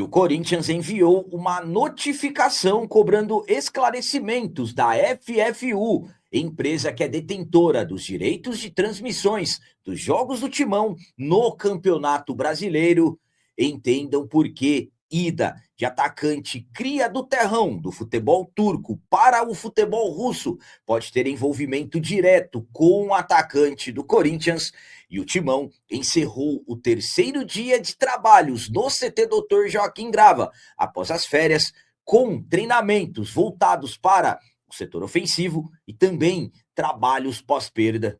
O Corinthians enviou uma notificação cobrando esclarecimentos da FFU, empresa que é detentora dos direitos de transmissões dos jogos do Timão no Campeonato Brasileiro. Entendam por que ida de atacante cria do terrão do futebol turco para o futebol russo pode ter envolvimento direto com o atacante do Corinthians. E o Timão encerrou o terceiro dia de trabalhos no CT Dr. Joaquim Grava, após as férias, com treinamentos voltados para o setor ofensivo e também trabalhos pós-perda.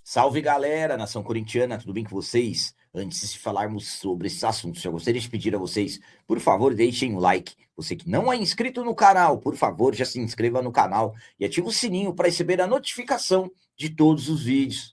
Salve galera, nação corintiana, tudo bem com vocês? Antes de falarmos sobre esses assuntos, eu gostaria de pedir a vocês, por favor, deixem um like. Você que não é inscrito no canal, por favor, já se inscreva no canal e ative o sininho para receber a notificação de todos os vídeos.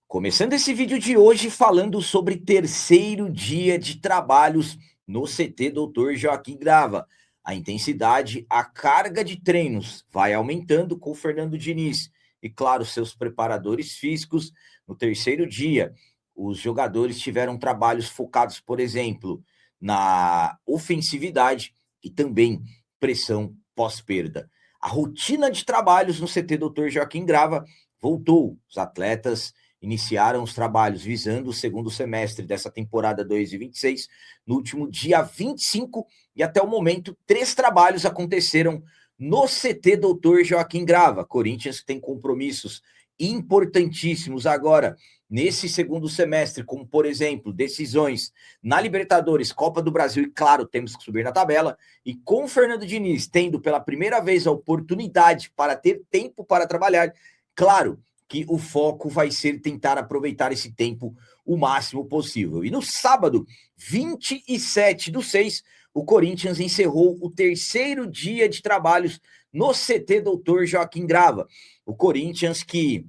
Começando esse vídeo de hoje falando sobre terceiro dia de trabalhos no CT Dr. Joaquim Grava. A intensidade, a carga de treinos vai aumentando com o Fernando Diniz. E, claro, seus preparadores físicos no terceiro dia. Os jogadores tiveram trabalhos focados, por exemplo, na ofensividade e também pressão pós-perda. A rotina de trabalhos no CT Dr. Joaquim Grava voltou. Os atletas iniciaram os trabalhos visando o segundo semestre dessa temporada 2026 no último dia 25 e até o momento 3 trabalhos aconteceram no CT Dr. Joaquim Grava. Corinthians tem compromissos importantíssimos agora, nesse segundo semestre, como, por exemplo, decisões na Libertadores, Copa do Brasil, e claro, temos que subir na tabela, e com o Fernando Diniz tendo pela primeira vez a oportunidade para ter tempo para trabalhar, claro que o foco vai ser tentar aproveitar esse tempo o máximo possível. E no sábado, 27/6, o Corinthians encerrou o terceiro dia de trabalhos no CT Dr. Joaquim Grava. O Corinthians que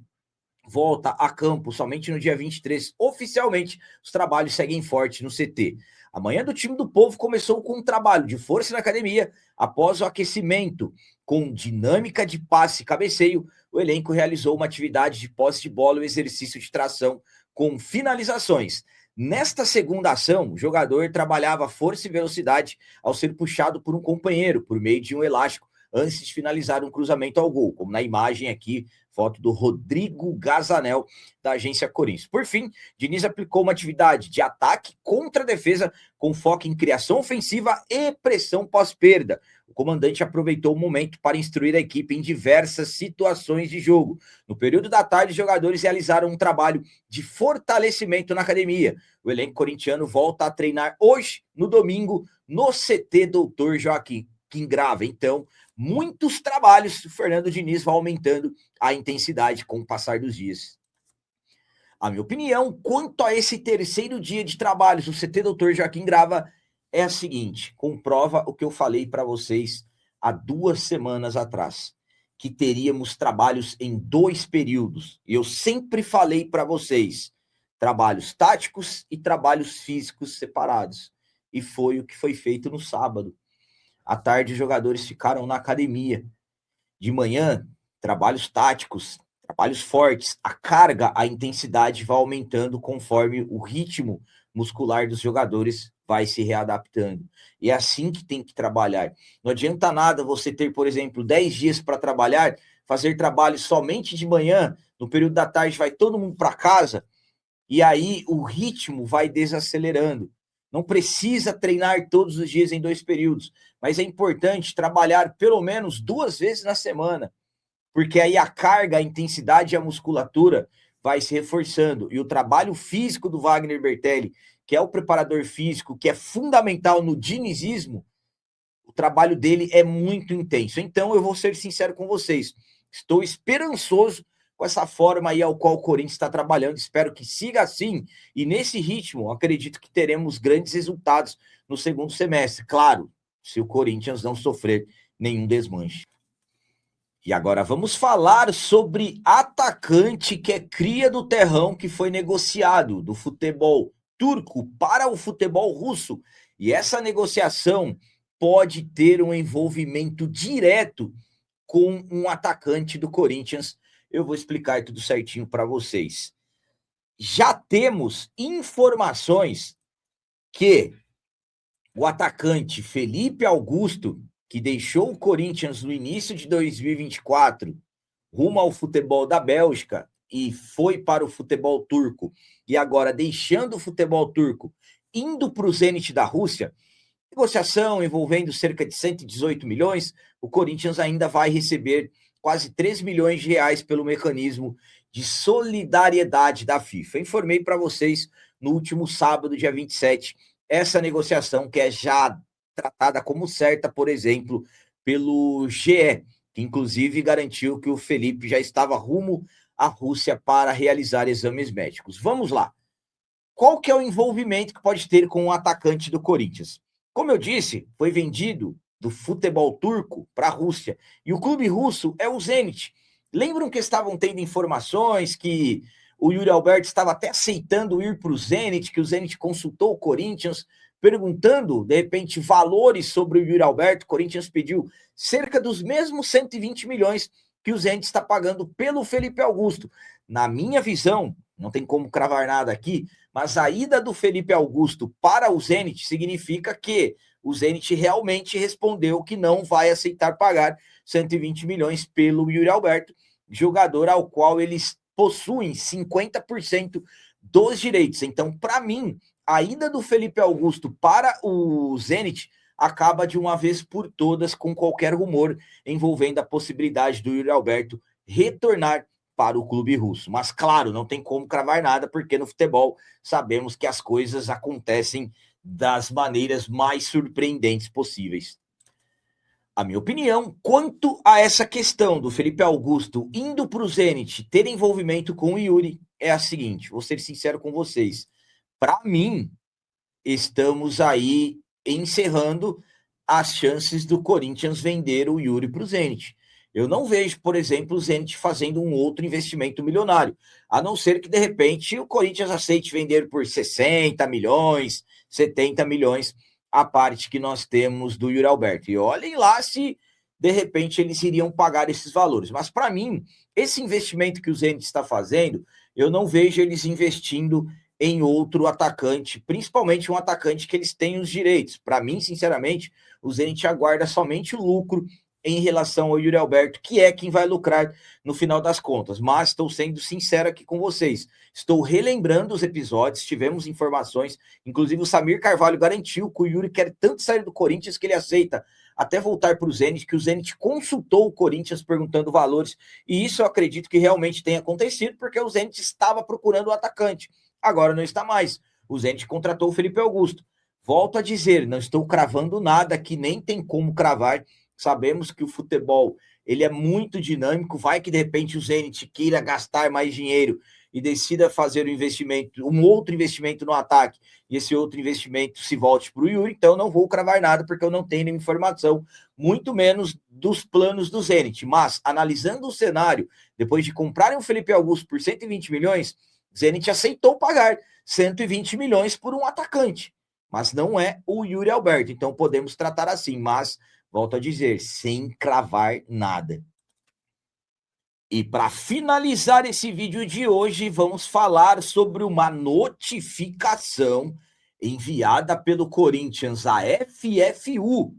volta a campo somente no dia 23. Oficialmente, os trabalhos seguem forte no CT. A manhã do time do povo começou com um trabalho de força na academia. Após o aquecimento com dinâmica de passe e cabeceio, o elenco realizou uma atividade de posse de bola e exercício de tração com finalizações. Nesta segunda ação, o jogador trabalhava força e velocidade ao ser puxado por um companheiro por meio de um elástico antes de finalizar um cruzamento ao gol, como na imagem aqui, foto do Rodrigo Gazanel, da agência Corinthians. Por fim, Diniz aplicou uma atividade de ataque contra a defesa com foco em criação ofensiva e pressão pós-perda. O comandante aproveitou o momento para instruir a equipe em diversas situações de jogo. No período da tarde, os jogadores realizaram um trabalho de fortalecimento na academia. O elenco corintiano volta a treinar hoje, no domingo, no CT Dr. Joaquim Grava. Então, muitos trabalhos, o Fernando Diniz vai aumentando a intensidade com o passar dos dias. A minha opinião quanto a esse terceiro dia de trabalhos no CT Dr. Joaquim Grava é a seguinte: comprova o que eu falei para vocês há 2 semanas atrás, que teríamos trabalhos em 2 períodos. E eu sempre falei para vocês, trabalhos táticos e trabalhos físicos separados. E foi o que foi feito no sábado. À tarde, os jogadores ficaram na academia. De manhã, trabalhos táticos, trabalhos fortes. A carga, a intensidade vai aumentando conforme o ritmo muscular dos jogadores vai se readaptando. E é assim que tem que trabalhar. Não adianta nada você ter, por exemplo, 10 dias para trabalhar, fazer trabalho somente de manhã, no período da tarde vai todo mundo para casa, e aí o ritmo vai desacelerando. Não precisa treinar todos os dias em 2 períodos, mas é importante trabalhar pelo menos 2 vezes na semana, porque aí a carga, a intensidade e a musculatura vai se reforçando. E o trabalho físico do Wagner Bertelli, que é o preparador físico, que é fundamental no dinizismo, o trabalho dele é muito intenso. Então, eu vou ser sincero com vocês, estou esperançoso com essa forma aí ao qual o Corinthians está trabalhando. Espero que siga assim. E nesse ritmo, acredito que teremos grandes resultados no segundo semestre. Claro, se o Corinthians não sofrer nenhum desmanche. E agora vamos falar sobre atacante que é cria do terrão, que foi negociado do futebol turco para o futebol russo. E essa negociação pode ter um envolvimento direto com um atacante do Corinthians. Eu vou explicar tudo certinho para vocês. Já temos informações que o atacante Felipe Augusto, que deixou o Corinthians no início de 2024, rumo ao futebol da Bélgica, e foi para o futebol turco, e agora deixando o futebol turco, indo para o Zenit da Rússia, negociação envolvendo cerca de 118 milhões, o Corinthians ainda vai receber quase 3 milhões de reais pelo mecanismo de solidariedade da FIFA. Eu informei para vocês no último sábado, dia 27, essa negociação que é já tratada como certa, por exemplo, pelo GE, que inclusive garantiu que o Felipe já estava rumo à Rússia para realizar exames médicos. Vamos lá. Qual que é o envolvimento que pode ter com o atacante do Corinthians? Como eu disse, foi vendido do futebol turco para a Rússia. E o clube russo é o Zenit. Lembram que estavam tendo informações que o Yuri Alberto estava até aceitando ir para o Zenit, que o Zenit consultou o Corinthians, perguntando, de repente, valores sobre o Yuri Alberto. O Corinthians pediu cerca dos mesmos 120 milhões que o Zenit está pagando pelo Felipe Augusto. Na minha visão, não tem como cravar nada aqui, mas a ida do Felipe Augusto para o Zenit significa que o Zenit realmente respondeu que não vai aceitar pagar 120 milhões pelo Yuri Alberto, jogador ao qual eles possuem 50% dos direitos. Então, para mim, a ida do Felipe Augusto para o Zenit acaba de uma vez por todas com qualquer rumor envolvendo a possibilidade do Yuri Alberto retornar para o clube russo. Mas, claro, não tem como cravar nada, porque no futebol sabemos que as coisas acontecem das maneiras mais surpreendentes possíveis. A minha opinião, quanto a essa questão do Felipe Augusto indo para o Zenit, ter envolvimento com o Yuri, é a seguinte, vou ser sincero com vocês. Para mim, estamos aí encerrando as chances do Corinthians vender o Yuri para o Zenit. Eu não vejo, por exemplo, o Zenit fazendo um outro investimento milionário, a não ser que, de repente, o Corinthians aceite vender por 60 milhões, 70 milhões, a parte que nós temos do Yuri Alberto. E olhem lá se, de repente, eles iriam pagar esses valores. Mas, para mim, esse investimento que o Zenit está fazendo, eu não vejo eles investindo em outro atacante, principalmente um atacante que eles têm os direitos. Para mim, sinceramente, o Zenit aguarda somente o lucro em relação ao Yuri Alberto, que é quem vai lucrar no final das contas. Mas estou sendo sincero aqui com vocês. Estou relembrando os episódios, tivemos informações, inclusive o Samir Carvalho garantiu que o Yuri quer tanto sair do Corinthians que ele aceita até voltar para o Zenit, que o Zenit consultou o Corinthians perguntando valores, e isso eu acredito que realmente tenha acontecido, porque o Zenit estava procurando o atacante. Agora não está mais. O Zenit contratou o Felipe Augusto. Volto a dizer, não estou cravando nada que nem tem como cravar. Sabemos que o futebol ele é muito dinâmico. Vai que de repente o Zenit queira gastar mais dinheiro e decida fazer um outro investimento no ataque, e esse outro investimento se volte para o Yuri. Então não vou cravar nada porque eu não tenho nenhuma informação, muito menos dos planos do Zenit. Mas analisando o cenário, depois de comprarem o Felipe Augusto por 120 milhões, Zenit aceitou pagar 120 milhões por um atacante, mas não é o Yuri Alberto. Então podemos tratar assim, mas volto a dizer, sem cravar nada. E para finalizar esse vídeo de hoje, vamos falar sobre uma notificação enviada pelo Corinthians à FFU,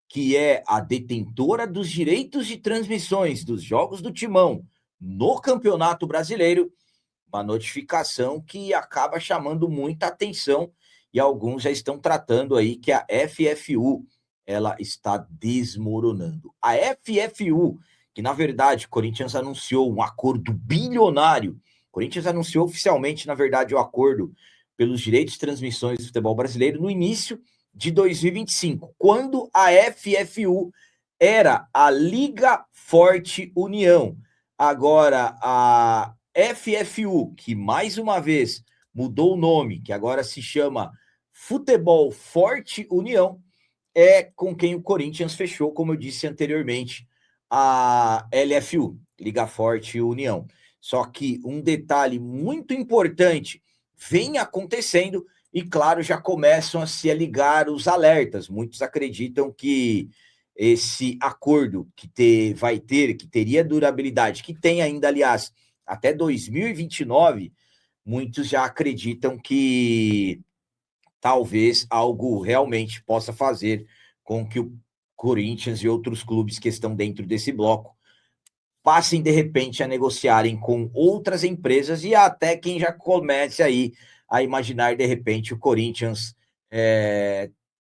que é a detentora dos direitos de transmissões dos jogos do Timão no Campeonato Brasileiro. Uma notificação que acaba chamando muita atenção e alguns já estão tratando aí que a FFU ela está desmoronando. A FFU, que na verdade o Corinthians anunciou um acordo bilionário, o Corinthians anunciou oficialmente, na verdade, o acordo pelos direitos de transmissões do futebol brasileiro no início de 2025, quando a FFU era a Liga Forte União. Agora, a FFU, que mais uma vez mudou o nome, que agora se chama Futebol Forte União, é com quem o Corinthians fechou, como eu disse anteriormente, a LFU, Liga Forte União. Só que um detalhe muito importante vem acontecendo e, claro, já começam a se ligar os alertas. Muitos acreditam que esse acordo que teria durabilidade, que tem ainda, aliás, até 2029, muitos já acreditam que talvez algo realmente possa fazer com que o Corinthians e outros clubes que estão dentro desse bloco passem, de repente, a negociarem com outras empresas e até quem já comece aí a imaginar, de repente, o Corinthians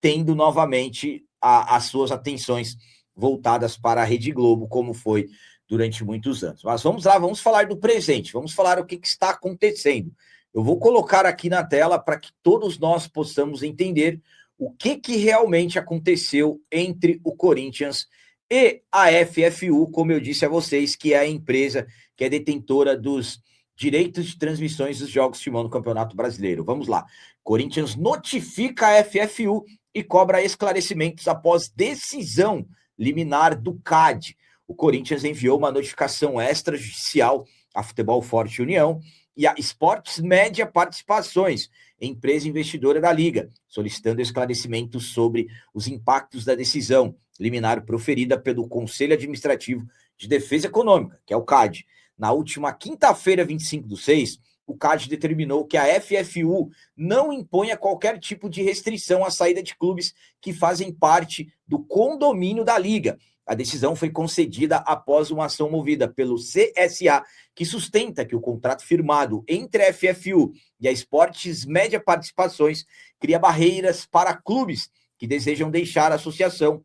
tendo novamente as suas atenções voltadas para a Rede Globo, como foi durante muitos anos. Mas vamos lá, vamos falar do presente, vamos falar o que está acontecendo. Eu vou colocar aqui na tela para que todos nós possamos entender o que realmente aconteceu entre o Corinthians e a FFU, como eu disse a vocês, que é a empresa que é detentora dos direitos de transmissões dos jogos Timão no Campeonato Brasileiro. Vamos lá. Corinthians notifica a FFU e cobra esclarecimentos após decisão liminar do CAD. O Corinthians enviou uma notificação extrajudicial à Futebol Forte União e a Sports Média Participações, empresa investidora da Liga, solicitando esclarecimentos sobre os impactos da decisão liminar proferida pelo Conselho Administrativo de Defesa Econômica, que é o CAD. Na última quinta-feira, 25/6, o CAD determinou que a FFU não imponha qualquer tipo de restrição à saída de clubes que fazem parte do condomínio da Liga. A decisão foi concedida após uma ação movida pelo CSA, que sustenta que o contrato firmado entre a FFU e a Sports Média Participações cria barreiras para clubes que desejam deixar a associação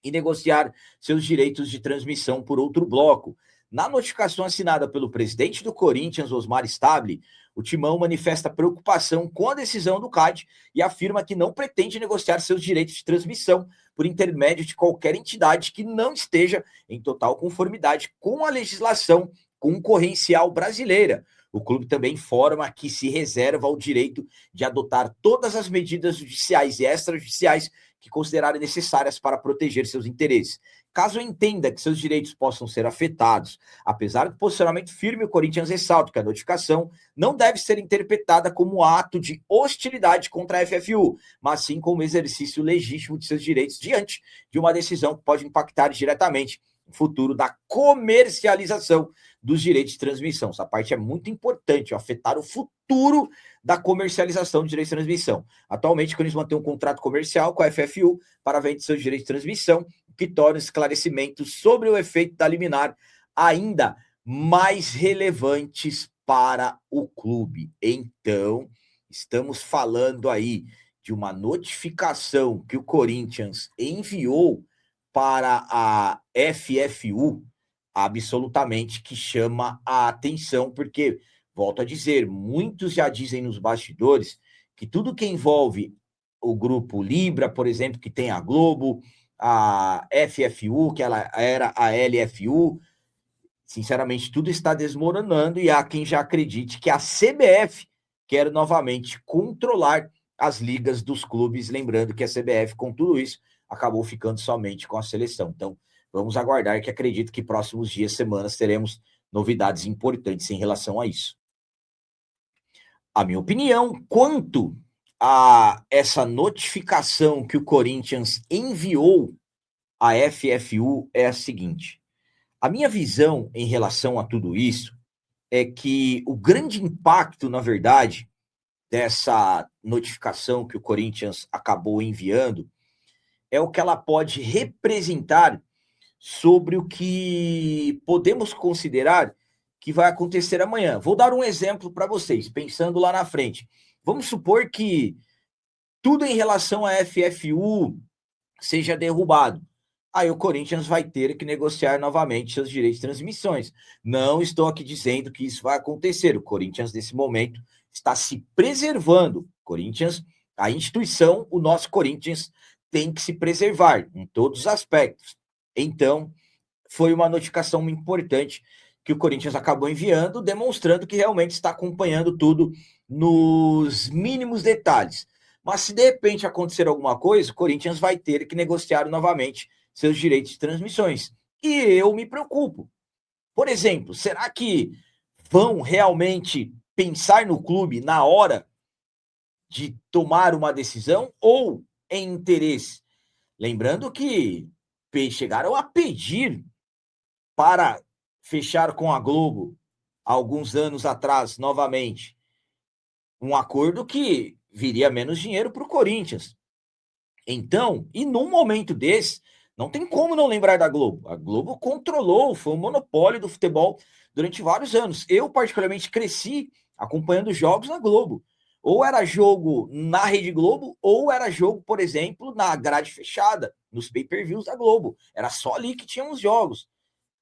e negociar seus direitos de transmissão por outro bloco. Na notificação assinada pelo presidente do Corinthians, Osmar Stabile, o Timão manifesta preocupação com a decisão do CAD e afirma que não pretende negociar seus direitos de transmissão por intermédio de qualquer entidade que não esteja em total conformidade com a legislação concorrencial brasileira. O clube também informa que se reserva o direito de adotar todas as medidas judiciais e extrajudiciais que considerarem necessárias para proteger seus interesses. Caso entenda que seus direitos possam ser afetados, apesar do posicionamento firme, o Corinthians ressalta que a notificação não deve ser interpretada como ato de hostilidade contra a FFU, mas sim como exercício legítimo de seus direitos diante de uma decisão que pode impactar diretamente o futuro da comercialização dos direitos de transmissão. Essa parte é muito importante, afetar o futuro da comercialização de direitos de transmissão. Atualmente, o Corinthians mantém um contrato comercial com a FFU para a venda de seus direitos de transmissão, que torna esclarecimentos sobre o efeito da liminar ainda mais relevantes para o clube. Então, estamos falando aí de uma notificação que o Corinthians enviou para a FFU, absolutamente que chama a atenção, porque, volto a dizer, muitos já dizem nos bastidores que tudo que envolve o grupo Libra, por exemplo, que tem a Globo, a FFU, que ela era a LFU, sinceramente, tudo está desmoronando e há quem já acredite que a CBF quer novamente controlar as ligas dos clubes, lembrando que a CBF, com tudo isso, acabou ficando somente com a seleção. Então, vamos aguardar, que acredito que próximos dias, semanas, teremos novidades importantes em relação a isso. A minha opinião quanto a essa notificação que o Corinthians enviou à FFU é a seguinte: a minha visão em relação a tudo isso é que o grande impacto, na verdade, dessa notificação que o Corinthians acabou enviando é o que ela pode representar sobre o que podemos considerar que vai acontecer amanhã. Vou dar um exemplo para vocês, pensando lá na frente. Vamos supor que tudo em relação à FFU seja derrubado. Aí o Corinthians vai ter que negociar novamente seus direitos de transmissões. Não estou aqui dizendo que isso vai acontecer. O Corinthians, nesse momento, está se preservando. Corinthians, a instituição, o nosso Corinthians, tem que se preservar em todos os aspectos. Então, foi uma notificação importante que o Corinthians acabou enviando, demonstrando que realmente está acompanhando tudo nos mínimos detalhes. Mas se de repente acontecer alguma coisa, o Corinthians vai ter que negociar novamente seus direitos de transmissões. E eu me preocupo. Por exemplo, será que vão realmente pensar no clube na hora de tomar uma decisão ou em interesse? Lembrando que chegaram a pedir para fechar com a Globo, alguns anos atrás, novamente, um acordo que viria menos dinheiro para o Corinthians. Então, e num momento desse, não tem como não lembrar da Globo. A Globo controlou, foi um monopólio do futebol durante vários anos. Eu, particularmente, cresci acompanhando jogos na Globo. Ou era jogo na Rede Globo, ou era jogo, por exemplo, na grade fechada, nos pay-per-views da Globo. Era só ali que tinham os jogos.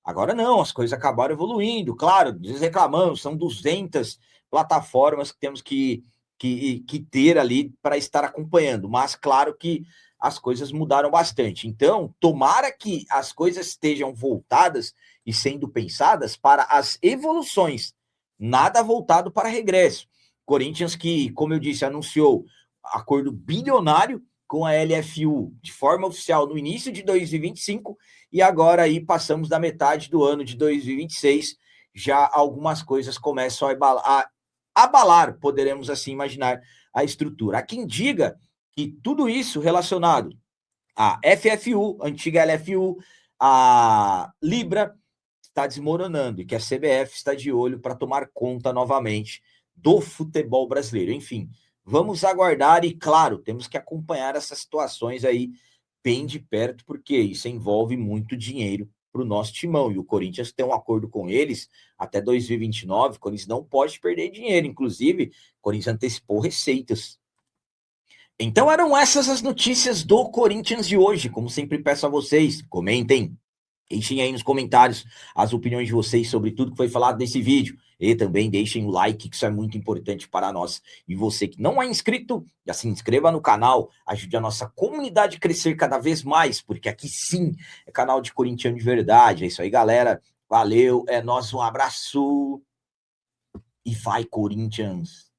Agora não, as coisas acabaram evoluindo. Claro, reclamamos, são 200 plataformas que temos que ter ali para estar acompanhando. Mas claro que as coisas mudaram bastante. Então, tomara que as coisas estejam voltadas e sendo pensadas para as evoluções, nada voltado para regresso. Corinthians que, como eu disse, anunciou acordo bilionário com a LFU de forma oficial no início de 2025 e agora aí passamos da metade do ano de 2026, já algumas coisas começam a abalar, poderemos assim imaginar, a estrutura. Há quem diga que tudo isso relacionado à FFU, antiga LFU, a Libra, está desmoronando e que a CBF está de olho para tomar conta novamente do futebol brasileiro. Enfim, vamos aguardar e, claro, temos que acompanhar essas situações aí bem de perto, porque isso envolve muito dinheiro para o nosso timão. E o Corinthians tem um acordo com eles até 2029, o Corinthians não pode perder dinheiro. Inclusive, o Corinthians antecipou receitas. Então eram essas as notícias do Corinthians de hoje. Como sempre peço a vocês, comentem. Deixem aí nos comentários as opiniões de vocês sobre tudo que foi falado nesse vídeo. E também deixem o like, que isso é muito importante para nós. E você que não é inscrito, já se inscreva no canal, ajude a nossa comunidade a crescer cada vez mais, porque aqui sim é canal de corintiano de verdade. É isso aí, galera. Valeu, é nóis, um abraço. E vai, Corinthians!